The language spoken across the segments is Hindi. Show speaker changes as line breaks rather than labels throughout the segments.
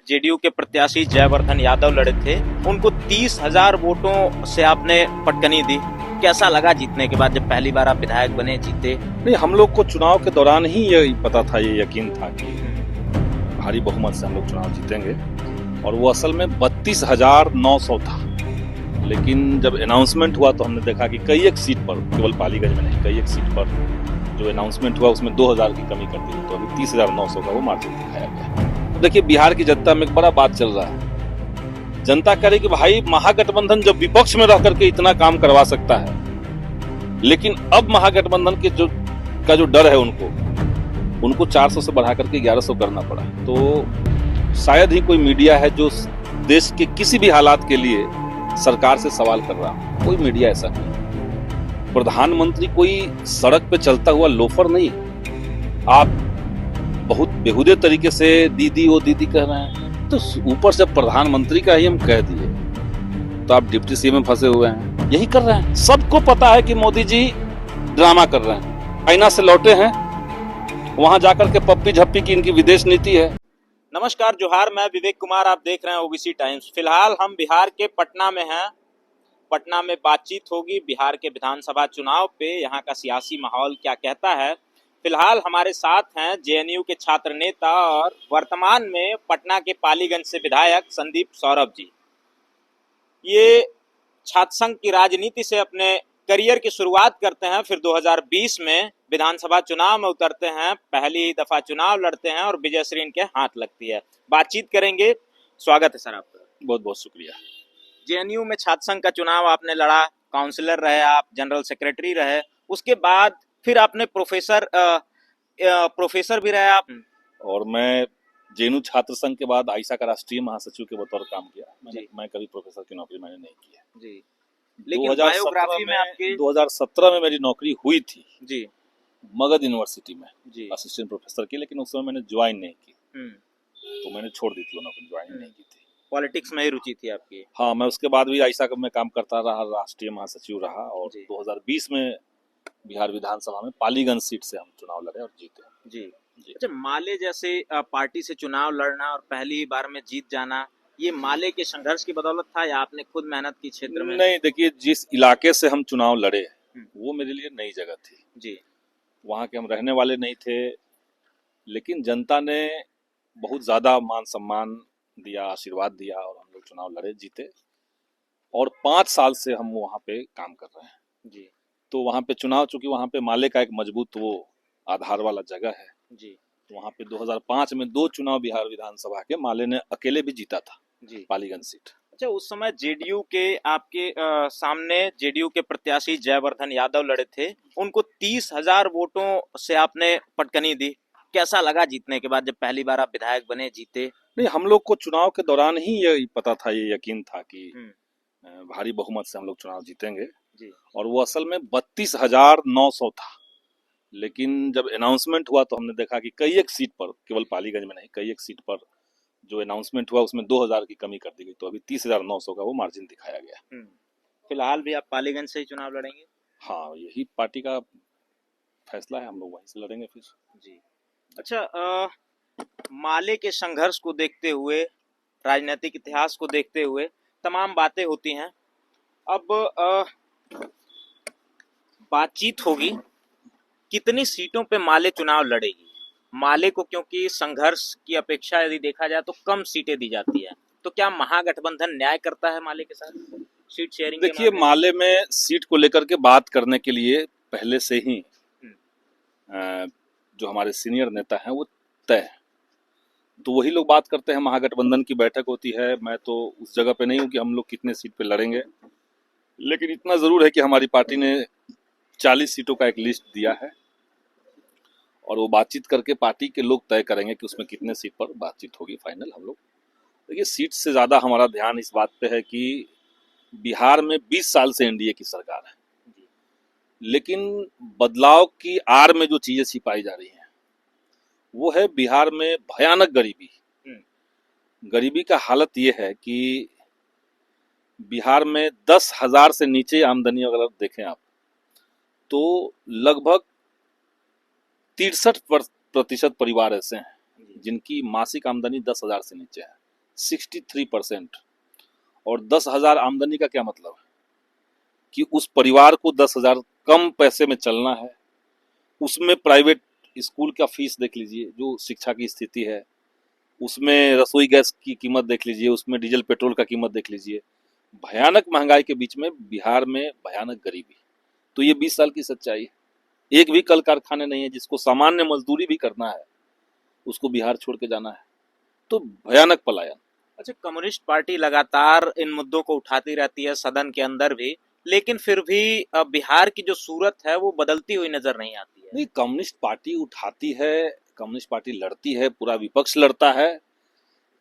जेडीयू के प्रत्याशी जयवर्धन यादव लड़े थे, उनको 30,000 वोटों से आपने पटकनी दी। कैसा लगा जीतने के बाद, जब पहली बार आप विधायक बने, जीते?
नहीं, हम लोग को चुनाव के दौरान ही ये पता था, ये यकीन था कि भारी बहुमत से हम लोग चुनाव जीतेंगे। और वो असल में 32,900 था, लेकिन जब अनाउंसमेंट हुआ तो हमने देखा कि कई एक सीट पर, केवल पालीगंज में नहीं, कई एक सीट पर जो अनाउंसमेंट हुआ उसमें 2,000 की कमी कर दी, तो अभी 30,900 का वो मार्जिन दिखाया गया। देखिए, बिहार की जनता में एक बड़ा बात चल रहा है। जनता कह रही कि भाई, महागठबंधन जब विपक्ष में रह करके इतना काम करवा सकता है, लेकिन अब महागठबंधन के का जो डर है उनको 400 से बढ़ा करके 1100 करना पड़ा। तो शायद ही कोई मीडिया है जो देश के किसी भी हालात के लिए सरकार से सवाल कर रहा। कोई मीडिया ऐसा नहीं। प्रधानमंत्री कोई सड़क पे चलता हुआ लोफर नहीं। आप बहुत बेहुदे तरीके से दीदी वो दीदी कह रहे हैं, तो ऊपर से प्रधानमंत्री का ही हम कह दिए तो आप डिप्टी सीएम में फंसे हुए हैं। यही कर रहे हैं। सबको पता है कि मोदी जी ड्रामा कर रहे हैं। चाइना से लौटे हैं, वहां जाकर के पप्पी झप्पी की इनकी विदेश नीति है।
नमस्कार, जोहार, मैं विवेक कुमार, आप देख रहे हैं ओबीसी टाइम्स। फिलहाल हम बिहार के पटना में हैं। पटना में बातचीत होगी बिहार के विधानसभा चुनाव पे, यहाँ का सियासी माहौल क्या कहता है। फिलहाल हमारे साथ हैं जेएनयू के छात्र नेता और वर्तमान में पटना के पालीगंज से विधायक संदीप सौरभ जी। ये छात्र संघ की राजनीति से अपने करियर की शुरुआत करते हैं, फिर 2020 में विधानसभा चुनाव में उतरते हैं, पहली दफा चुनाव लड़ते हैं और विजयश्री इनके हाथ लगती है। बातचीत करेंगे। स्वागत है सर आपका।
बहुत बहुत शुक्रिया।
जेएनयू में छात्र संघ का चुनाव आपने लड़ा, काउंसलर रहे आप, जनरल सेक्रेटरी रहे, उसके बाद फिर आपने प्रोफेसर भी रहे आप।
और मैं जेएनयू छात्र संघ के बाद आइसा का राष्ट्रीय महासचिव के बतौर काम किया। मैं कभी प्रोफेसर की नौकरी मैंने नहीं की है
जी। लेकिन बायोग्राफी में आपकी
2017 में मेरी नौकरी हुई थी
जी,
मगध यूनिवर्सिटी में
जी,
असिस्टेंट प्रोफेसर की, लेकिन उस समय मैंने ज्वाइन नहीं की, तो मैंने छोड़ दी थी वो नौकरी, ज्वाइन नहीं की थी।
पॉलिटिक्स में ही रुचि थी आपकी?
हाँ, मैं उसके बाद भी आइसा में काम करता रहा, राष्ट्रीय महासचिव रहा, और 2020 में बिहार विधानसभा में पालीगंज सीट से हम चुनाव लड़े और जीते
जी। अच्छा, माले जैसे पार्टी से चुनाव लड़ना और पहली बार में जीत जाना, ये माले के संघर्ष की बदौलत था या आपने खुद मेहनत की क्षेत्र में?
नहीं, देखिए, जिस इलाके से हम चुनाव लड़े वो मेरे लिए नई जगह थी
जी।
वहाँ के हम रहने वाले नहीं थे, लेकिन जनता ने बहुत ज्यादा मान सम्मान दिया, आशीर्वाद दिया, और हम लोग चुनाव लड़े, जीते, और 5 साल से हम वहाँ पे काम कर रहे हैं
जी।
तो वहाँ पे चुनाव, चूंकि वहाँ पे माले का एक मजबूत वो आधार वाला जगह है
जी,
तो वहाँ पे 2005 में 2 चुनाव बिहार विधानसभा के माले ने अकेले भी जीता था
जी,
पालीगंज सीट।
अच्छा, उस समय जेडीयू के आपके सामने जेडीयू के प्रत्याशी जयवर्धन यादव लड़े थे, उनको 30,000 वोटों से आपने पटकनी दी। कैसा लगा जीतने के बाद, जब पहली बार आप विधायक बने, जीते?
नहीं, हम लोग को चुनाव के दौरान ही ये पता था, ये यकीन था कि भारी बहुमत से हम लोग चुनाव जीतेंगे
जी।
और वो असल में 32,900 था, लेकिन जब अनाउंसमेंट हुआ तो हमने देखा कि कई एक सीट पर, केवल पालीगंज में नहीं, कई एक सीट पर जो अनाउंसमेंट हुआ उसमें 2,000 की कमी कर दी गई, तो अभी 30,900 का वो मार्जिन दिखाया गया।
फिलहाल भी आप पालीगंज से ही चुनाव लड़ेंगे?
हाँ, यही पार्टी का फैसला है, हम लोग वहीं से लड़ेंगे फिर
जी। अच्छा, माले के संघर्ष को देखते हुए, राजनीतिक इतिहास को देखते हुए तमाम बातें होती हैं। अब बातचीत होगी, कितनी सीटों पे माले चुनाव लड़ेगी। माले को क्योंकि संघर्ष की अपेक्षा यदि देखा जाए तो कम सीटें दी जाती है, तो क्या महागठबंधन न्याय करता है माले के साथ सीट शेयरिंग?
देखिए, माले में सीट को लेकर के बात करने के लिए पहले से ही जो हमारे सीनियर नेता हैं वो तय है, तो वही लोग बात करते हैं। महागठबंधन की बैठक होती है, मैं तो उस जगह पे नहीं हूँ कि हम लोग कितने सीट पे लड़ेंगे, लेकिन इतना जरूर है कि हमारी पार्टी ने 40 सीटों का एक लिस्ट दिया है और वो बातचीत करके पार्टी के लोग तय करेंगे कि उसमें कितने सीट पर बातचीत होगी फाइनल। हम लोग, देखिए, सीट से ज्यादा हमारा ध्यान इस बात पे है कि बिहार में 20 साल से एनडीए की सरकार है, लेकिन बदलाव की आड़ में जो चीजें छिपाई जा रही हैं वो है बिहार में भयानक गरीबी। गरीबी का हालत ये है कि बिहार में 10,000 से नीचे आमदनी अगर देखें आप तो लगभग 63% परिवार ऐसे हैं जिनकी मासिक आमदनी 10,000 से नीचे है। 63%। और 10,000 आमदनी का क्या मतलब है कि उस परिवार को 10,000 कम पैसे में चलना है। उसमें प्राइवेट स्कूल का फीस देख लीजिए, जो शिक्षा की स्थिति है, उसमें रसोई गैस की कीमत देख लीजिए, उसमें डीजल पेट्रोल का कीमत देख लीजिए। भयानक महंगाई के बीच में बिहार में भयानक गरीबी। तो ये 20 साल की सच्चाई है। एक भी कल कारखाने नहीं है, जिसको सामान्य मजदूरी भी करना है उसको बिहार छोड़ के जाना है। तो भयानक पलायन।
अच्छा, कम्युनिस्ट पार्टी लगातार इन मुद्दों को उठाती रहती है सदन के अंदर भी, लेकिन फिर भी बिहार की जो सूरत है वो बदलती हुई नजर नहीं आती है।
नहीं, कम्युनिस्ट पार्टी उठाती है, कम्युनिस्ट पार्टी लड़ती है, पूरा विपक्ष लड़ता है,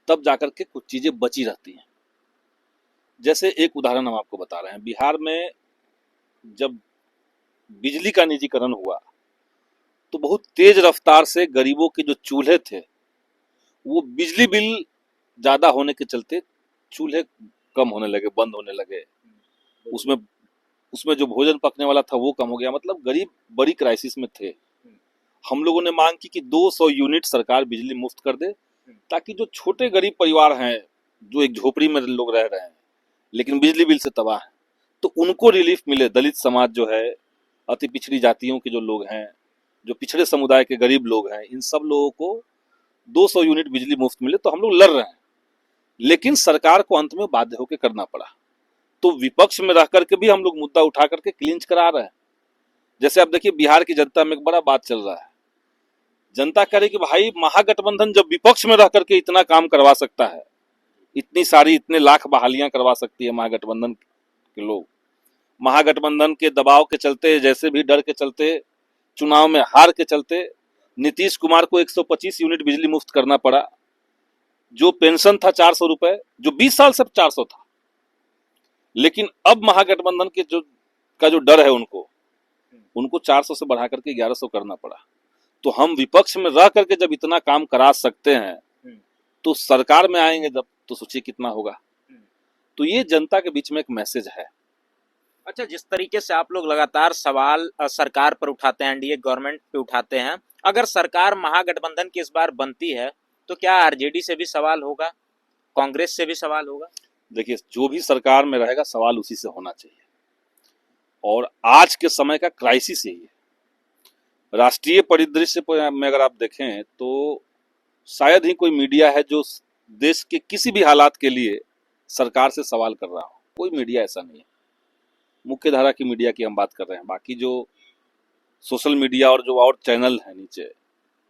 तब जाकर के कुछ चीजें बची रहती हैं। जैसे एक उदाहरण हम आपको बता रहे हैं, बिहार में जब बिजली का निजीकरण हुआ तो बहुत तेज रफ्तार से गरीबों के जो चूल्हे थे, वो बिजली बिल ज्यादा होने के चलते चूल्हे कम होने लगे, बंद होने लगे। उसमें उसमें जो भोजन पकने वाला था वो कम हो गया। मतलब गरीब बड़ी क्राइसिस में थे। हम लोगों ने मांग की कि 200 यूनिट सरकार बिजली मुफ्त कर दे, ताकि जो छोटे गरीब परिवार हैं, जो एक झोपड़ी में लोग रह रहे हैं लेकिन बिजली बिल से तबाह है, तो उनको रिलीफ मिले। दलित समाज जो है, अति पिछड़ी जातियों के जो लोग हैं, जो पिछड़े समुदाय के गरीब लोग हैं, इन सब लोगों को 200 यूनिट बिजली मुफ्त मिले। तो हम लोग लड़ रहे हैं, लेकिन सरकार को अंत में बाध्य होकर करना पड़ा। तो विपक्ष में रह करके भी हम लोग मुद्दा उठा करके क्लिंच करा रहे हैं। जैसे आप देखिए, बिहार की जनता में एक बड़ा बात चल रहा है। जनता कह रही कि भाई, महागठबंधन जब विपक्ष में रह करके इतना काम करवा सकता है, इतनी सारी इतने लाख बहालियां करवा सकती है महागठबंधन के लोग, महागठबंधन के दबाव के चलते, जैसे भी डर के चलते, चुनाव में हार के चलते नीतीश कुमार को 125 यूनिट बिजली मुफ्त करना पड़ा। जो पेंशन था 400 रुपए, जो 20 साल से 400 था, लेकिन अब महागठबंधन के जो डर है, उनको 400 से बढ़ा करके 1100 करना पड़ा। तो हम विपक्ष में रह करके जब इतना काम करा सकते हैं, तो सरकार में आएंगे जब, तो सोचिए कितना होगा। तो ये जनता के बीच में एक मैसेज है।
अच्छा, जिस तरीके से आप लोग लगातार सवाल सरकार पर उठाते हैं, एनडीए गवर्नमेंट पे उठाते हैं, अगर सरकार महागठबंधन की इस बार बनती है तो क्या आरजेडी से भी सवाल होगा, कांग्रेस से भी सवाल होगा?
देखिए, जो भी सरकार में रहेगा सवाल उसी से होना चाहिए। और आज के समय का क्राइसिस यही है। राष्ट्रीय परिदृश्य में अगर आप देखें तो शायद ही कोई मीडिया है जो देश के किसी भी हालात के लिए सरकार से सवाल कर रहा हो। कोई मीडिया ऐसा नहीं है। मुख्य धारा की मीडिया की हम बात कर रहे हैं, बाकी जो सोशल मीडिया और जो और चैनल है नीचे,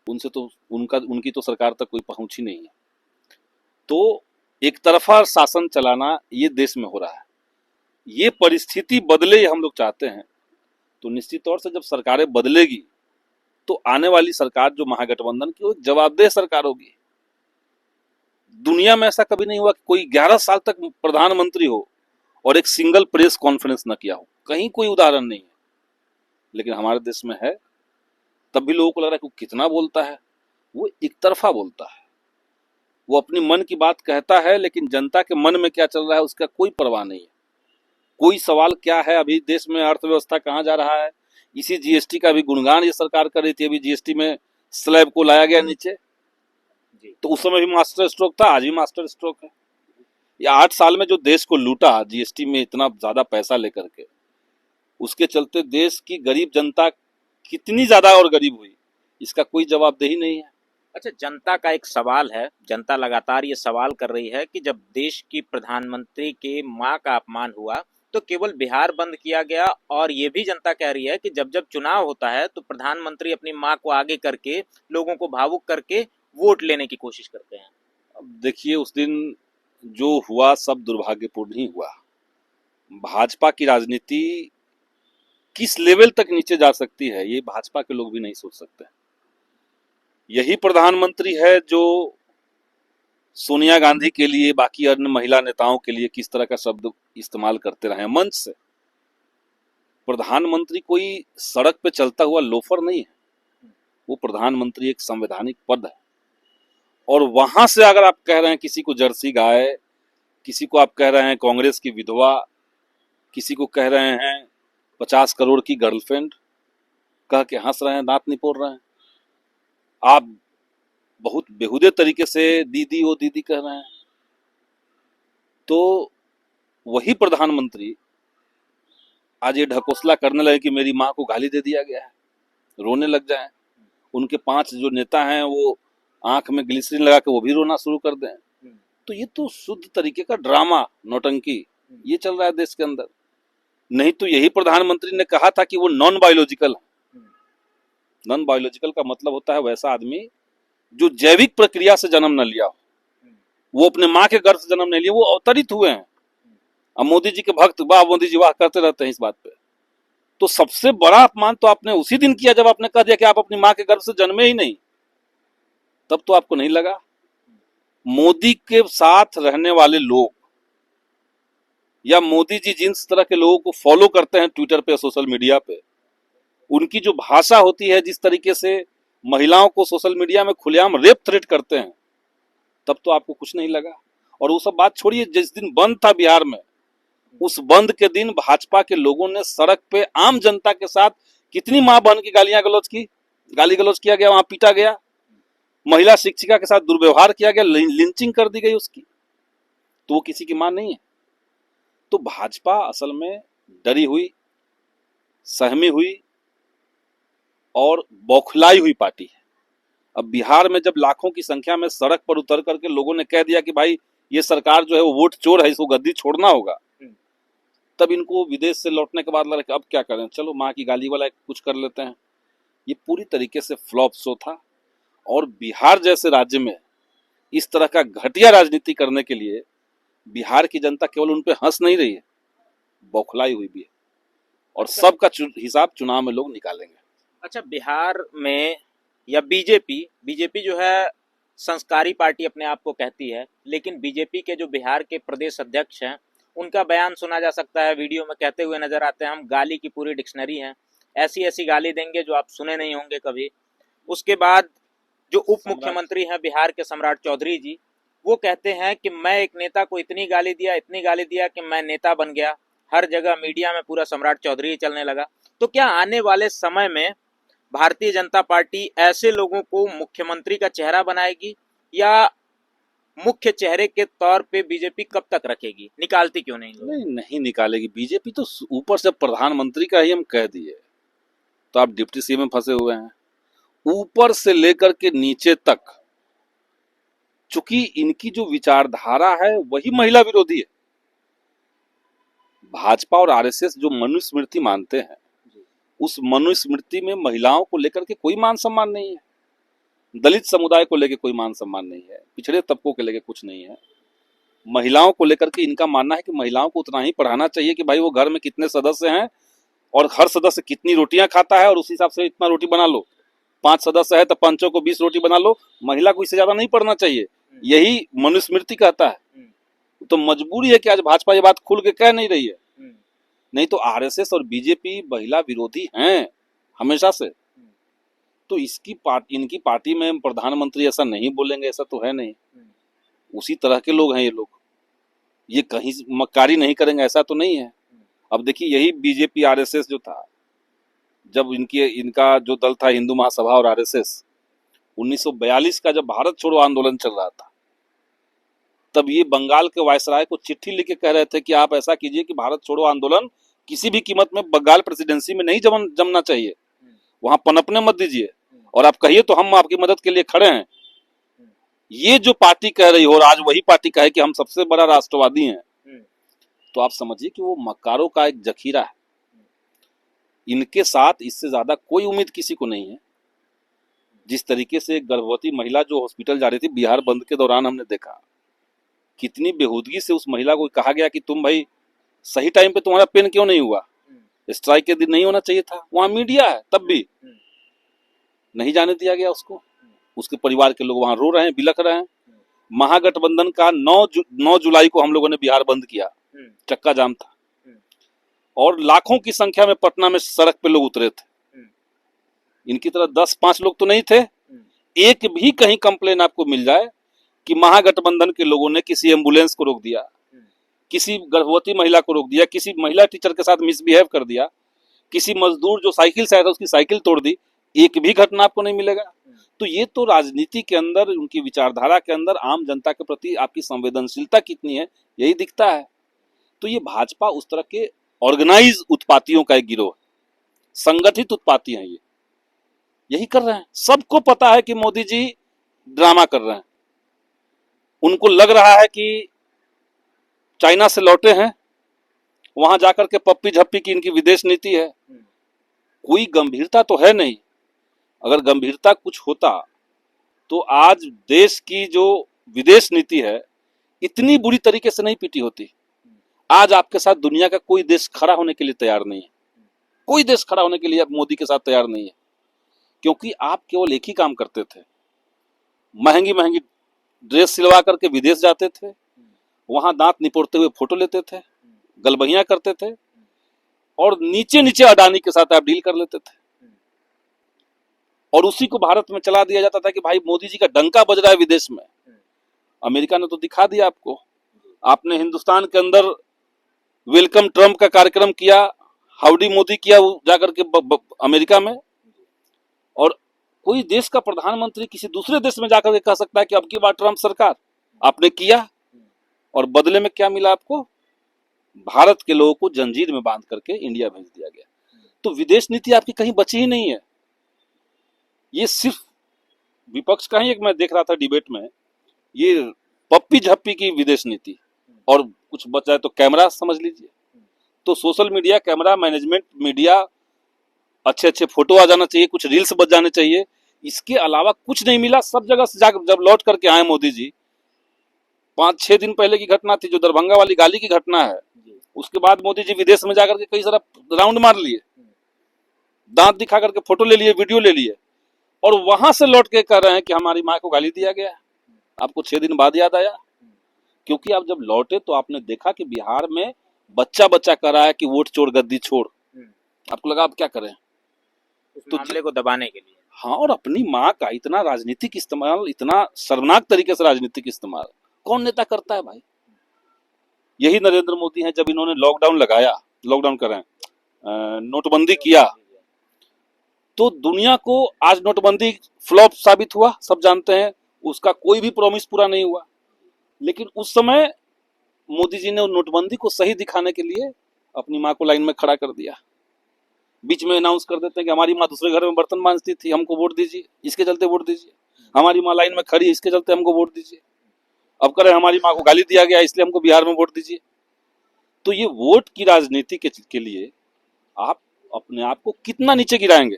उनसे तो उनकी तो सरकार तक कोई पहुंच ही नहीं है। तो एक तरफा शासन चलाना ये देश में हो रहा है। ये परिस्थिति बदले हम लोग चाहते हैं। तो निश्चित तौर से जब सरकारें बदलेगी तो आने वाली सरकार जो महागठबंधन की, वो जवाबदेह सरकार होगी। दुनिया में ऐसा कभी नहीं हुआ कि कोई 11 साल तक प्रधानमंत्री हो और एक सिंगल प्रेस कॉन्फ्रेंस न किया हो। कहीं कोई उदाहरण नहीं है, लेकिन हमारे देश में है। तब भी लोगों को लग रहा है कि वो कितना बोलता है। वो एक तरफा बोलता है, वो अपनी मन की बात कहता है, लेकिन जनता के मन में क्या चल रहा है उसका कोई परवाह नहीं है। कोई सवाल क्या है, अभी देश में अर्थव्यवस्था कहाँ जा रहा है, इसी जीएसटी का भी गुणगान ये सरकार कर रही थी। अभी जीएसटी में स्लैब को लाया गया नीचे, तो उस समय भी मास्टर स्ट्रोक था, आज भी मास्टर स्ट्रोक है। ये 8 साल में जो देश को लूटा जीएसटी में इतना ज्यादा पैसा लेकर के, उसके चलते देश की गरीब जनता कितनी ज्यादा और गरीब हुई, इसका कोई जवाबदेही नहीं है।
अच्छा, जनता का एक सवाल है, जनता लगातार ये सवाल कर रही है कि जब देश की प्रधानमंत्री के मां का अपमान हुआ तो केवल बिहार बंद किया गया, और ये भी जनता कह रही है कि जब जब चुनाव होता है तो प्रधानमंत्री अपनी मां को आगे करके लोगों को भावुक करके वोट लेने की कोशिश करते हैं।
अब देखिए, उस दिन जो हुआ सब दुर्भाग्यपूर्ण ही हुआ। भाजपा की राजनीति किस लेवल तक नीचे जा सकती है, ये भाजपा के लोग भी नहीं सोच सकते। यही प्रधानमंत्री है जो सोनिया गांधी के लिए, बाकी अन्य महिला नेताओं के लिए किस तरह का शब्द इस्तेमाल करते रहे मंच से। प्रधानमंत्री कोई सड़क पे चलता हुआ लोफर नहीं है, वो प्रधानमंत्री एक संवैधानिक पद है। और वहां से अगर आप कह रहे हैं किसी को जर्सी गाय, किसी को आप कह रहे हैं कांग्रेस की विधवा, किसी को कह रहे हैं 50 करोड़ की गर्लफ्रेंड, कह के हंस रहे हैं, दांत निपोड़ रहे हैं। आप बहुत बेहुदे तरीके से दीदी ओ दीदी कह रहे हैं। तो वही प्रधानमंत्री आज ये ढकोसला करने लगे कि मेरी माँ को गाली दे दिया गया है, रोने लग जाएं। उनके 5 जो नेता हैं वो आंख में ग्लिसरीन लगा के वो भी रोना शुरू कर दें। तो ये तो शुद्ध तरीके का ड्रामा, नौटंकी ये चल रहा है देश के अंदर। नहीं तो यही प्रधानमंत्री ने कहा था कि वो नॉन बायोलॉजिकल है। नॉन बायोलॉजिकल का मतलब होता है वैसा आदमी जो जैविक प्रक्रिया से जन्म न लिया हो, वो अपने माँ के गर्भ से जन्म नहीं लिया, वो अवतरित हुए हैं। अब मोदी जी के भक्त वाह मोदी जी वाह करते रहते हैं इस बात पे। तो सबसे बड़ा अपमान तो आपने उसी दिन किया जब आपने कह दिया कि आप अपनी माँ के गर्भ से जन्मे ही नहीं। तब तो आपको नहीं लगा। मोदी के साथ रहने वाले लोग या मोदी जी जिस तरह के लोगों को फॉलो करते हैं ट्विटर पे, सोशल मीडिया पे, उनकी जो भाषा होती है, जिस तरीके से महिलाओं को सोशल मीडिया में खुलेआम रेप थ्रेट करते हैं, तब तो आपको कुछ नहीं लगा। और वो सब बात छोड़िए, जिस दिन बंद था बिहार में, उस बंद के दिन भाजपा के लोगों ने सड़क पे आम जनता के साथ कितनी मां बहन की गाली गलौज किया गया, वहां पीटा गया, महिला शिक्षिका के साथ दुर्व्यवहार किया गया, लिंचिंग कर दी गई उसकी। तो वो किसी की मां नहीं है। तो भाजपा असल में डरी हुई, सहमी हुई और बौखलाई हुई पार्टी है। अब बिहार में जब लाखों की संख्या में सड़क पर उतर करके लोगों ने कह दिया कि भाई ये सरकार जो है वो वोट चोर है, इसको गद्दी छोड़ना होगा, तब इनको विदेश से लौटने के बाद लगा कि अब क्या करें, चलो माँ की गाली वाला कुछ कर लेते हैं। ये पूरी तरीके से फ्लॉप शो था। और बिहार जैसे राज्य में इस तरह का घटिया राजनीति करने के लिए बिहार की जनता केवल उन पे हंस नहीं रही है, बौखलाई हुई भी है। और सबका हिसाब चुनाव में लोग निकालेंगे।
अच्छा, बिहार में या बीजेपी जो है संस्कारी पार्टी अपने आप को कहती है, लेकिन बीजेपी के जो बिहार के प्रदेश अध्यक्ष हैं उनका बयान सुना जा सकता है, वीडियो में कहते हुए नजर आते हैं हम गाली की पूरी डिक्शनरी है, ऐसी ऐसी गाली देंगे जो आप सुने नहीं होंगे कभी। उसके बाद जो उप मुख्यमंत्री हैं बिहार के, सम्राट चौधरी जी, वो कहते हैं कि मैं एक नेता को इतनी गाली दिया कि मैं नेता बन गया, हर जगह मीडिया में पूरा सम्राट चौधरी ही चलने लगा। तो क्या आने वाले समय में भारतीय जनता पार्टी ऐसे लोगों को मुख्यमंत्री का चेहरा बनाएगी, या मुख्य चेहरे के तौर पे बीजेपी कब तक रखेगी, निकालती क्यों नहीं?
नहीं निकालेगी बीजेपी। तो ऊपर से प्रधानमंत्री का ही हम कह दिए, तो आप डिप्टी सीएम में फंसे हुए हैं। ऊपर से लेकर के नीचे तक, चूंकि इनकी जो विचारधारा है वही महिला विरोधी है। भाजपा और आरएसएस जो मनुस्मृति मानते हैं, उस मनुस्मृति में महिलाओं को लेकर के कोई मान सम्मान नहीं है, दलित समुदाय को लेकर कोई मान सम्मान नहीं है, पिछड़े तबकों के लेकर कुछ नहीं है। महिलाओं को लेकर के इनका मानना है कि महिलाओं को उतना ही पढ़ाना चाहिए कि भाई वो घर में कितने सदस्य हैं और हर सदस्य कितनी रोटियां खाता है और उस हिसाब से इतना रोटी बना लो। 5 सदस्य है तो 5 को 20 रोटी बना लो, महिला को इससे ज्यादा नहीं पढ़ना चाहिए, यही मनुस्मृति कहता है। तो मजबूरी है कि आज भाजपा ये बात खुल के कह नहीं रही है। नहीं तो आरएसएस और बीजेपी महिला विरोधी हैं हमेशा से। तो इनकी पार्टी में प्रधानमंत्री ऐसा नहीं बोलेंगे, ऐसा तो है नहीं। उसी तरह के लोग हैं ये लोग, ये कहीं मक्कारी नहीं करेंगे ऐसा तो नहीं है। अब देखिए, यही बीजेपी आरएसएस जो था, जब इनका जो दल था हिंदू महासभा और आरएसएस, 1942 का जब भारत छोड़ो आंदोलन चल रहा था, तब ये बंगाल के वायसराय को चिट्ठी लिख के कह रहे थे कि आप ऐसा कीजिए कि भारत छोड़ो आंदोलन किसी भी कीमत में बंगाल प्रेसिडेंसी में नहीं जमना चाहिए, वहां पनपने मत दीजिए, और आप कहिए तो हम आपकी मदद के लिए खड़े हैं। ये जो पार्टी कह रही हो और आज वही पार्टी कहे कि हम सबसे बड़ा राष्ट्रवादी हैं, तो आप समझिए कि वो मक्कारों का एक जखीरा है। इनके साथ इससे ज्यादा कोई उम्मीद किसी को नहीं है। जिस तरीके से गर्भवती महिला जो हॉस्पिटल जा रही थी बिहार बंद के दौरान, हमने देखा कितनी बेहूदगी से उस महिला को कहा गया कि तुम भाई सही टाइम पे तुम्हारा पेन क्यों नहीं हुआ, स्ट्राइक के दिन नहीं होना चाहिए था। वहां मीडिया है, तब भी नहीं जाने दिया गया उसको। उसके परिवार के लोग वहां रो रहे हैं, बिलख रहे हैं। महागठबंधन का 9 जुलाई को हम लोगों ने बिहार बंद किया, चक्का जाम था, और लाखों की संख्या में पटना में सड़क पे लोग उतरे थे। इनकी तरह 10-5 लोग तो नहीं थे। एक भी कहीं कंप्लेन आपको मिल जाए कि महागठबंधन के लोगों ने किसी एम्बुलेंस को रोक दिया, किसी गर्भवती महिला को रोक दिया, किसी महिला टीचर के साथ मिसबिहेव कर दिया, किसी मजदूर जो साइकिल से आया था उसकी साइकिल तोड़ दी, एक भी घटना आपको नहीं मिलेगा। तो ये तो राजनीति के अंदर, उनकी विचारधारा के अंदर आम जनता के प्रति आपकी संवेदनशीलता कितनी है, यही दिखता है। तो ये भाजपा उस तरह के ऑर्गेनाइज उत्पातियों का एक गिरोह, संगठित उत्पाती हैं, ये यही कर रहे हैं। सबको पता है कि मोदी जी ड्रामा कर रहे हैं। उनको लग रहा है कि चाइना से लौटे हैं, वहां जाकर के पप्पी झप्पी की इनकी विदेश नीति है। कोई गंभीरता तो है नहीं। अगर गंभीरता कुछ होता तो आज देश की जो विदेश नीति है इतनी बुरी तरीके से नहीं पीटी होती। आज आपके साथ दुनिया का कोई देश खड़ा होने के लिए तैयार नहीं है। कोई देश खड़ा होने के लिए मोदी के साथ तैयार नहीं है, क्योंकि आप केवल एक ही काम करते थे, महंगी महंगी ड्रेस सिलवा करके विदेश जाते थे, वहां दांत निपोड़ते हुए फोटो लेते थे, गलबहियां करते थे, और नीचे नीचे अडानी के साथ आप डील कर लेते थे, और उसी को भारत में चला दिया जाता था कि भाई मोदी जी का डंका बज रहा है विदेश में। अमेरिका ने तो दिखा दिया आपको। आपने हिंदुस्तान के अंदर वेलकम ट्रम्प का कार्यक्रम किया, हाउडी मोदी किया जाकर के अमेरिका में, और कोई देश का प्रधानमंत्री किसी दूसरे देश में जाकर के कह सकता है कि अब की बार ट्रम्प सरकार आपने किया, और बदले में क्या मिला आपको? भारत के लोगों को जंजीर में बांध करके इंडिया भेज दिया गया। तो विदेश नीति आपकी कहीं बची ही नहीं है। ये सिर्फ विपक्ष का ही एक, मैं देख रहा था डिबेट में, ये पप्पी झप्पी की विदेश नीति, और कुछ बच जाए तो कैमरा समझ लीजिए। तो social media, camera management, media, अच्छे अच्छे फोटो आ जाना चाहिए, कुछ रील्स बच जाने चाहिए, इसके अलावा कुछ नहीं मिला। सब जगह से जब लौट करके आए मोदी जी, 5-6 दिन पहले की घटना थी जो दरभंगा वाली गाली की घटना है, उसके बाद मोदी जी विदेश में जाकर के कई सारा राउंड मार लिए, दांत दिखा करके फोटो ले लिए, वीडियो ले लिए, और वहां से लौट के कह रहे हैं कि हमारी माँ को गाली दिया गया। आपको 6 दिन बाद याद आया, क्योंकि आप जब लौटे तो आपने देखा कि बिहार में बच्चा बच्चा कह रहा है कि वोट चोर गद्दी छोड़। आपको लगा आप क्या करें
उस मामले को दबाने के लिए।
हाँ, और अपनी माँ का इतना राजनीतिक इस्तेमाल, इतना शर्मनाक तरीके से राजनीतिक इस्तेमाल कौन नेता करता है भाई? यही नरेंद्र मोदी हैं। जब इन्होंने लॉकडाउन लगाया, लॉकडाउन करें, नोटबंदी किया, तो दुनिया को आज नोटबंदी फ्लॉप साबित हुआ, सब जानते हैं। उसका कोई भी प्रॉमिस पूरा नहीं हुआ। लेकिन उस समय मोदी जी ने नोटबंदी को सही दिखाने के लिए अपनी माँ को लाइन में खड़ा कर दिया। बीच में अनाउंस कर देते हैं कि हमारी माँ दूसरे घर में बर्तन मांजती थी, हमको वोट दीजिए, इसके चलते वोट दीजिए। हमारी माँ लाइन में खड़ी है, इसके चलते हमको वोट दीजिए। अब करें हमारी माँ को गाली दिया गया इसलिए हमको बिहार में वोट दीजिए। तो ये वोट की राजनीति के लिए आप अपने आप को कितना नीचे गिराएंगे?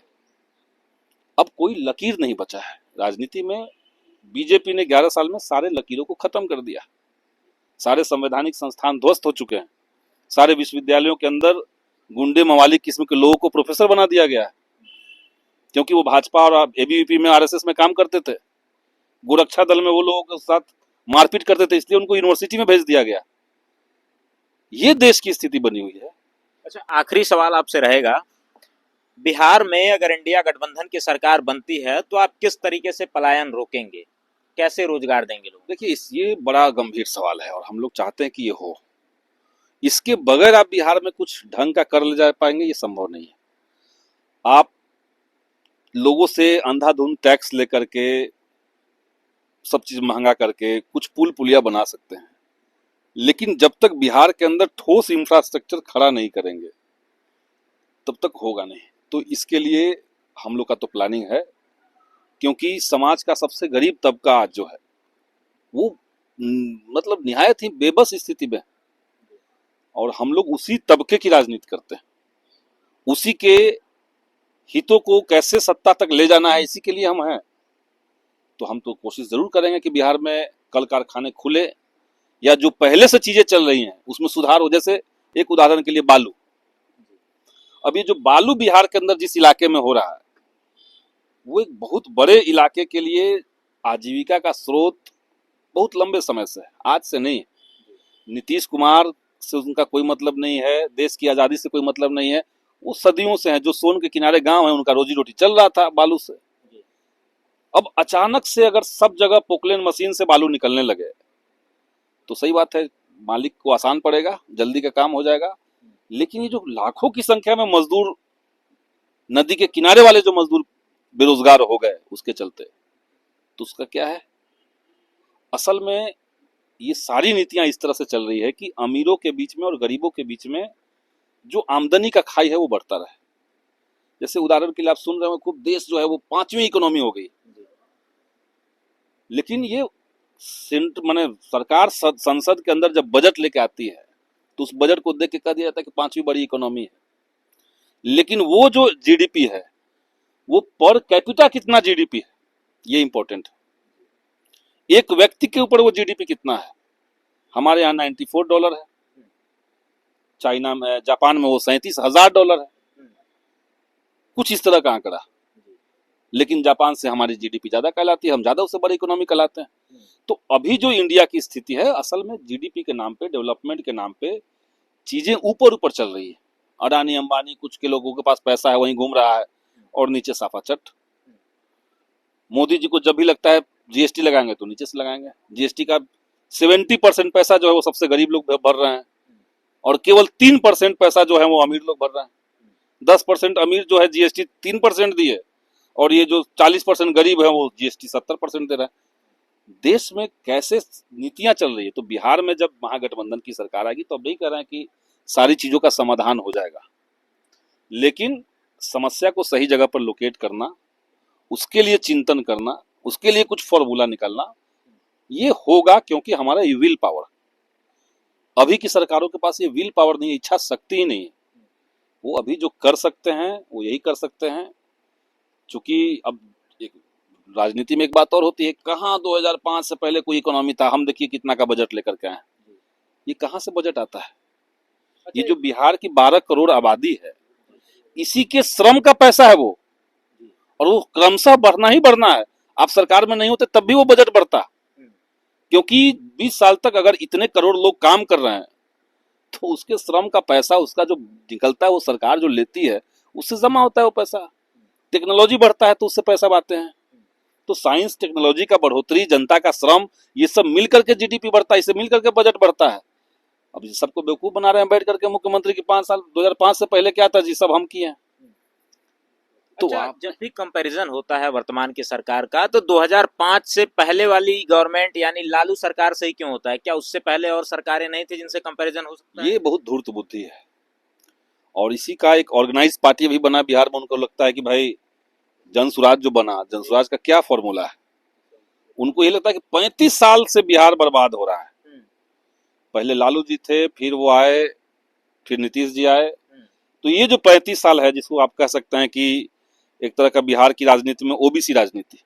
अब कोई लकीर नहीं बचा है राजनीति में। बीजेपी ने 11 साल में सारे लकीरों को खत्म कर दिया। सारे संवैधानिक संस्थान ध्वस्त हो चुके हैं। सारे विश्वविद्यालयों के अंदर गुंडे मवाली किस्म के लोगों को प्रोफेसर बना दिया गया है, क्योंकि वो भाजपा और एबीवीपी में, आरएसएस में काम करते थे। गोरक्षा दल में वो लोगों के साथ मारपीट करते थे, इसलिए उनको यूनिवर्सिटी में भेज दिया गया। ये देश की स्थिति बनी हुई है।
अच्छा, आखिरी सवाल आपसे रहेगा, बिहार में अगर इंडिया गठबंधन की सरकार बनती है तो आप किस तरीके से पलायन रोकेंगे, कैसे रोजगार देंगे लोग?
देखिए, ये बड़ा गंभीर सवाल है और हम लोग चाहते हैं कि ये हो। इसके बगैर आप बिहार में कुछ ढंग का कर ले जा पाएंगे, ये संभव नहीं है। आप लोगों से अंधाधुंध टैक्स लेकर के, सब चीज महंगा करके कुछ पुल पुलिया बना सकते हैं, लेकिन जब तक बिहार के अंदर ठोस इंफ्रास्ट्रक्चर खड़ा नहीं करेंगे तब तक होगा नहीं। तो इसके लिए हम लोग का तो प्लानिंग है, क्योंकि समाज का सबसे गरीब तबका आज जो है वो मतलब निहायत ही बेबस स्थिति में, और हम लोग उसी तबके की राजनीति करते हैं। उसी के हितों को कैसे सत्ता तक ले जाना है, इसी के लिए हम हैं। तो हम तो कोशिश जरूर करेंगे कि बिहार में कल कारखाने खुले, या जो पहले से चीजें चल रही हैं उसमें सुधार हो। जैसे एक उदाहरण के लिए बालू, अब ये जो बालू बिहार के अंदर जिस इलाके में हो रहा है, वो एक बहुत बड़े इलाके के लिए आजीविका का स्रोत बहुत लंबे समय से है, आज से नहीं। नीतीश कुमार से उनका कोई मतलब नहीं है, देश की आजादी से कोई मतलब नहीं है, वो सदियों से हैं। जो सोन के किनारे गांव है, उनका रोजी रोटी चल रहा था बालू से। अब अचानक से अगर सब जगह पोकलेन मशीन से बालू निकलने लगे तो सही बात है, मालिक को आसान पड़ेगा, जल्दी का काम हो जाएगा। लेकिन ये जो लाखों की संख्या में मजदूर, नदी के किनारे वाले जो मजदूर बेरोजगार हो गए, उसके चलते तो उसका क्या है? असल में ये सारी नीतियां इस तरह से चल रही है कि अमीरों के बीच में और गरीबों के बीच में जो आमदनी का खाई है वो बढ़ता रहे। जैसे उदाहरण के लिए आप सुन रहे हो, खूब देश जो है वो 5वीं इकोनॉमी हो गई, लेकिन ये माने सरकार संसद के अंदर जब बजट लेके आती है तो उस बजट को देख के कह दिया जाता है कि 5वीं बड़ी इकोनॉमी है, लेकिन वो जो जीडीपी है वो पर कैपिटा कितना जीडीपी है ये इंपॉर्टेंट है। एक व्यक्ति के ऊपर वो जीडीपी कितना है? हमारे यहाँ $94 है, चाइना में, जापान में वो $37,000 है, कुछ इस तरह का आंकड़ा। लेकिन जापान से हमारी जीडीपी ज्यादा कहलाती है, हम ज्यादा उससे बड़ी इकोनॉमी कहलाते हैं। तो अभी जो इंडिया की स्थिति है, असल में जीडीपी के नाम पे, डेवलपमेंट के नाम पे चीजें ऊपर ऊपर चल रही है। अडानी अंबानी कुछ के लोगों के पास पैसा है वहीं घूम रहा है और नीचे साफाचट। मोदी जी को जब भी लगता है जीएसटी लगाएंगे तो नीचे से लगाएंगे। जीएसटी का 70% पैसा जो है वो सबसे गरीब लोग भर रहे हैं और केवल 3% पैसा जो है वो अमीर लोग भर रहे हैं। 10% अमीर जो है जीएसटी 3% दिए और ये जो 40% गरीब है वो जीएसटी 70% दे रहा है। देश में कैसे नीतियां चल रही है। तो बिहार में जब महागठबंधन की सरकार आएगी तो अब नहीं कह रहे हैं कि सारी चीजों का समाधान हो जाएगा, लेकिन समस्या को सही जगह पर लोकेट करना, उसके लिए चिंतन करना, उसके लिए कुछ फॉर्मूला निकालना, ये होगा। क्योंकि हमारा ये विल पावर, अभी की सरकारों के पास ये विल पावर नहीं है, इच्छा शक्ति ही नहीं है। वो अभी जो कर सकते हैं वो यही कर सकते हैं। चूंकि अब एक राजनीति में एक बात और होती है, कहाँ 2005 से पहले कोई इकोनॉमी था, हम देखिए कितना का बजट लेकर के आए। ये कहाँ से बजट आता है? ये जो बिहार की 12 करोड़ आबादी है, इसी के श्रम का पैसा है वो, और वो क्रमशः बढ़ना ही बढ़ना है। आप सरकार में नहीं होते तब भी वो बजट बढ़ता, क्योंकि 20 साल तक अगर इतने करोड़ लोग काम कर रहे हैं तो उसके श्रम का पैसा, उसका जो निकलता है वो सरकार जो लेती है उससे जमा होता है वो पैसा। टेक्नोलॉजी बढ़ता है तो उससे पैसा पाते हैं। तो साइंस टेक्नोलॉजी का बढ़ोतरी, जनता का श्रम, ये सब मिलकर के जीडीपी बढ़ता है, इससे मिलकर के बजट बढ़ता है। अब सबको बेवकूफ बना रहे हैं बैठ करके मुख्यमंत्री की 5 साल 2005 से पहले क्या था जी, सब हम किए हैं।
तो अच्छा, जब भी कंपैरिजन होता है वर्तमान की सरकार का, तो 2005 से पहले वाली गवर्नमेंट यानी लालू सरकार से ही क्यों होता है? क्या उससे पहले और सरकारें नहीं थी जिनसे कंपैरिजन हो सकता है?
ये बहुत धूर्त बुद्धि है और इसी का एक ऑर्गेनाइज पार्टी भी बना बिहार में। उनको लगता है कि भाई जनसुराज जो बना, जनसुराज का क्या फॉर्मूला है? उनको ये लगता है कि 35 साल से बिहार बर्बाद हो रहा है। पहले लालू जी थे, फिर वो आए, फिर नीतीश जी आए। तो ये जो 35 साल है, जिसको आप कह सकते हैं कि एक तरह का बिहार की राजनीति में ओबीसी राजनीति।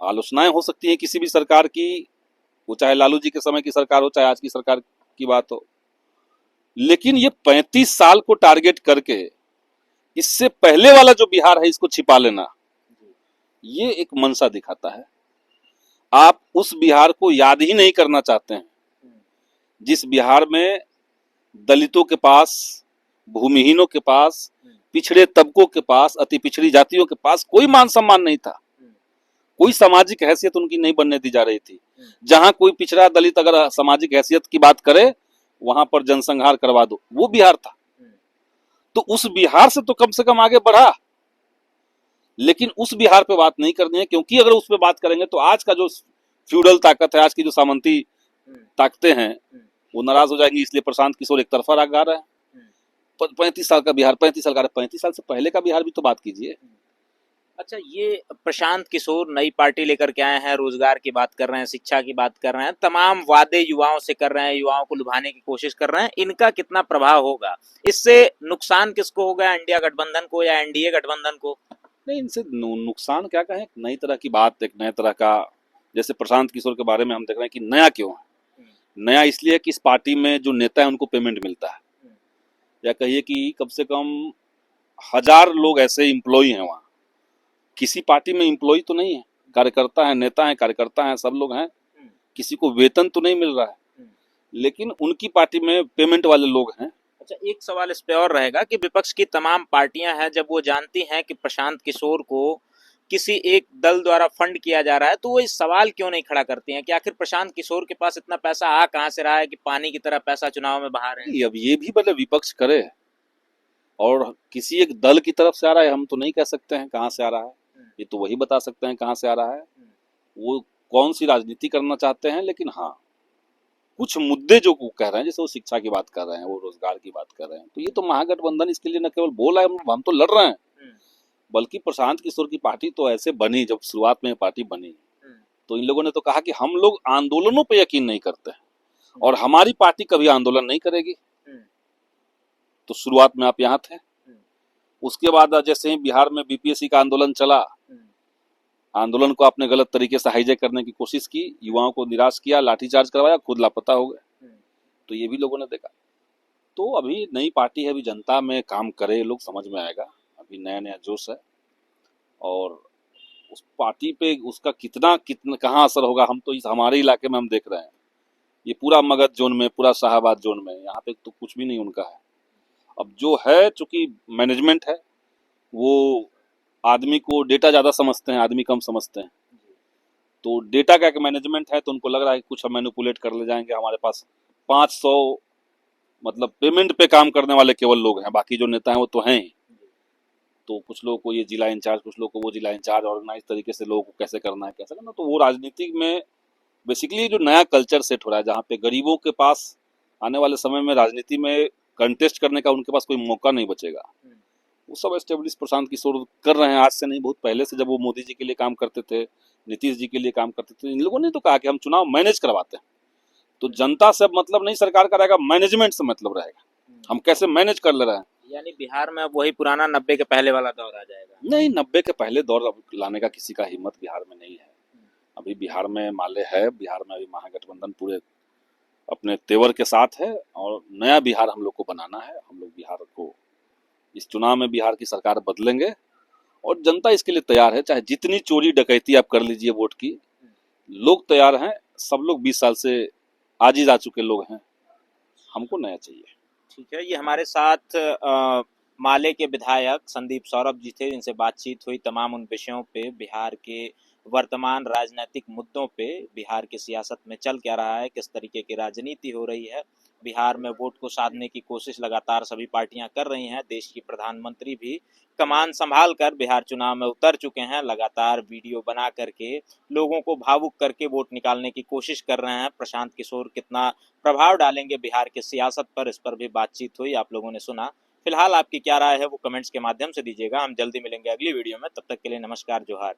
आलोचनाएं हो सकती हैं किसी भी सरकार की, वो चाहे लालू जी के समय की सरकार हो, चाहे आज की सरकार की बात हो, लेकिन ये 35 साल को टारगेट करके इससे पहले वाला जो बिहार है इसको छिपा लेना, ये एक मंशा दिखाता है। आप उस बिहार को याद ही नहीं करना चाहते हैं जिस बिहार में दलितों के पास, भूमिहीनों के पास, पिछड़े तबकों के पास, अति पिछड़ी जातियों के पास कोई मान सम्मान नहीं था, कोई सामाजिक हैसियत उनकी नहीं बनने दी जा रही थी। जहां कोई पिछड़ा दलित अगर सामाजिक हैसियत की बात करे वहां पर जनसंहार करवा दो, वो बिहार था। तो उस बिहार से तो कम से कम आगे बढ़ा, लेकिन उस बिहार पे बात नहीं करनी है, क्योंकि अगर उस पे बात करेंगे तो आज का जो फ्यूडल ताकत है, आज की जो सामंती ताकतें हैं, वो नाराज हो जाएंगी। इसलिए प्रशांत किशोर एक तरफा राग गा रहा है। 35 साल का बिहार, 35 साल का, 35 साल से पहले का बिहार भी तो बात कीजिए।
अच्छा, ये प्रशांत किशोर नई पार्टी लेकर के आए हैं, रोजगार की बात कर रहे हैं, शिक्षा की बात कर रहे हैं, तमाम वादे युवाओं से कर रहे हैं, युवाओं को लुभाने की कोशिश कर रहे हैं। इनका कितना प्रभाव होगा? इससे नुकसान किसको होगा, इंडिया गठबंधन को या एनडीए गठबंधन को?
नहीं, इनसे नुकसान क्या कहें, नई तरह की बात, एक नए तरह का, जैसे प्रशांत किशोर के बारे में हम देख रहे हैं कि नया क्यों है। नया इसलिए कि इस पार्टी में जो नेता है उनको पेमेंट मिलता है, या कहिए कि कम से कम 1000 लोग ऐसे एम्प्लॉय हैं वहाँ। किसी पार्टी में एम्प्लॉय तो नहीं है, कार्यकर्ता है, नेता है, कार्यकर्ता है, सब लोग हैं। किसी को वेतन तो नहीं मिल रहा है, लेकिन उनकी पार्टी में पेमेंट वाले लोग हैं।
अच्छा, एक सवाल इस पे और रहेगा कि विपक्ष की तमाम पार्टियां हैं, जब वो जानती हैं कि प्रशांत किशोर को किसी एक दल द्वारा फंड किया जा रहा है, तो वो इस सवाल क्यों नहीं खड़ा करती हैं कि आखिर प्रशांत किशोर के पास इतना पैसा आ कहां से रहा है कि पानी की तरह पैसा चुनाव में बहा रहे हैं?
अब ये भी मतलब विपक्ष करे, और किसी एक दल की तरफ से आ रहा है हम तो नहीं कह सकते हैं कहां से आ रहा है। ये तो वही बता सकते हैं कहाँ से आ रहा है, वो कौन सी राजनीति करना चाहते हैं। लेकिन हाँ, कुछ मुद्दे जो वो कह रहे हैं, जैसे वो शिक्षा की बात कर रहे हैं, वो रोजगार की बात कर रहे हैं, तो ये तो महागठबंधन इसके लिए न केवल बोला है, हम तो लड़ रहे हैं, बल्कि प्रशांत किशोर की पार्टी तो ऐसे बनी, जब शुरुआत में पार्टी बनी तो इन लोगों ने तो कहा कि हम लोग आंदोलनों पे यकीन नहीं करते हैं और हमारी पार्टी कभी आंदोलन नहीं करेगी। तो शुरुआत में आप यहाँ थे। उसके बाद जैसे ही बिहार में बीपीएससी का आंदोलन चला, आंदोलन को आपने गलत तरीके से हाईजैक करने की कोशिश की, युवाओं को निराश किया, लाठीचार्ज करवाया, खुद लापता हो गए। तो ये भी लोगों ने देखा। तो अभी नई पार्टी है, अभी जनता में काम करे, लोग समझ में आएगा। अभी नया नया जोश है और उस पार्टी पे उसका कितना कहाँ असर होगा, हम तो इस हमारे इलाके में हम देख रहे हैं। ये पूरा मगध जोन में, पूरा शाहाबाद जोन में, यहाँ पे तो कुछ भी नहीं उनका है। अब जो है, चूंकि मैनेजमेंट है, वो आदमी को डेटा ज्यादा समझते हैं, आदमी कम समझते हैं। तो डेटा का एक मैनेजमेंट है, तो उनको लग रहा है कि कुछ हम मैनिपुलेट कर ले जाएंगे। हमारे पास 500 मतलब पेमेंट पे काम करने वाले केवल लोग हैं, बाकी जो नेता हैं वो तो हैं ही। तो कुछ लोगों को ये जिला इंचार्ज, कुछ लोगों को वो जिला इंचार्ज, ऑर्गेनाइज तरीके से लोगों को कैसे करना है, कैसे करना। तो वो राजनीति में बेसिकली जो नया कल्चर सेट हो रहा है, जहाँ पे गरीबों के पास आने वाले समय में राजनीति में कंटेस्ट करने का उनके पास कोई मौका नहीं बचेगा, वो सब एस्टेब्लिश प्रशांत किशोर कर रहे हैं। आज से नहीं, बहुत पहले से, जब वो मोदी जी के लिए काम करते थे, नीतीश जी के लिए काम करते थे, इन लोगों ने तो कहा कि हम चुनाव मैनेज करवाते हैं। तो जनता से मतलब नहीं सरकार का रहेगा, मैनेजमेंट से मतलब रहेगा, हम कैसे मैनेज कर ले रहे हैं।
यानी बिहार में वही पुराना 90 के पहले वाला दौर आ जाएगा?
नहीं, 90 के पहले दौर लाने का किसी का हिम्मत बिहार में नहीं है। अभी बिहार में माले है, बिहार में अभी महागठबंधन पूरे अपने तेवर के साथ है और नया बिहार हम लोग को बनाना है। हम लोग बिहार को, इस चुनाव में बिहार की सरकार बदलेंगे और जनता इसके लिए तैयार है। चाहे जितनी चोरी डकैती आप कर लीजिए वोट की, लोग तैयार हैं। सब लोग 20 साल से आजीज आ चुके लोग हैं, हमको नया चाहिए।
ठीक है, ये हमारे साथ माले के विधायक संदीप सौरभ जी थे, जिनसे बातचीत हुई तमाम उन विषयों पे, बिहार के वर्तमान राजनीतिक मुद्दों पे, बिहार की सियासत में चल क्या रहा है, किस तरीके की राजनीति हो रही है। बिहार में वोट को साधने की कोशिश लगातार सभी पार्टियां कर रही हैं। देश की प्रधानमंत्री भी कमान संभाल कर बिहार चुनाव में उतर चुके हैं, लगातार वीडियो बना करके लोगों को भावुक करके वोट निकालने की कोशिश कर रहे हैं। प्रशांत किशोर कितना प्रभाव डालेंगे बिहार की सियासत पर, इस पर भी बातचीत हुई, आप लोगों ने सुना। फिलहाल आपकी क्या राय है वो कमेंट्स के माध्यम से दीजिएगा। हम जल्दी मिलेंगे अगली वीडियो में, तब तक के लिए नमस्कार, जोहार।